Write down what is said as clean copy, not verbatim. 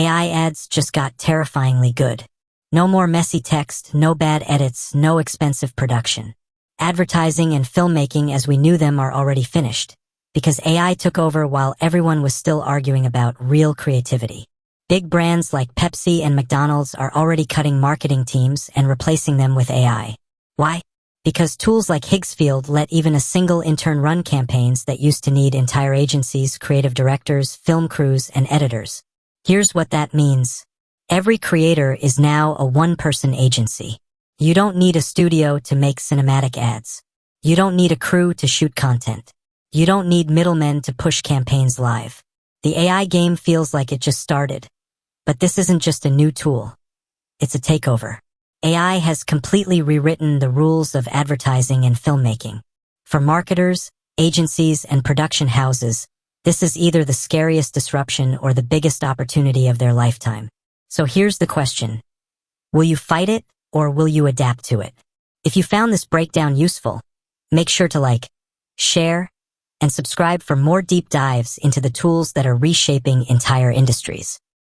AI ads just got terrifyingly good. No more messy text, no bad edits, no expensive production. Advertising and filmmaking as we knew them are already finished, because AI took over while everyone was still arguing about real creativity. Big brands like Pepsi and McDonald's are already cutting marketing teams and replacing them with AI. Why? Because tools like Higgsfield let even a single intern run campaigns that used to need entire agencies, creative directors, film crews, and editors. Here's what that means. Every creator is now a one-person agency. You don't need a studio to make cinematic ads. You don't need a crew to shoot content. You don't need middlemen to push campaigns live. The AI game feels like it just started. But this isn't just a new tool. It's a takeover. AI has completely rewritten the rules of advertising and filmmaking. For marketers, agencies, and production houses, this is either the scariest disruption or the biggest opportunity of their lifetime. So here's the question. Will you fight it or will you adapt to it? If you found this breakdown useful, make sure to like, share, and subscribe for more deep dives into the tools that are reshaping entire industries.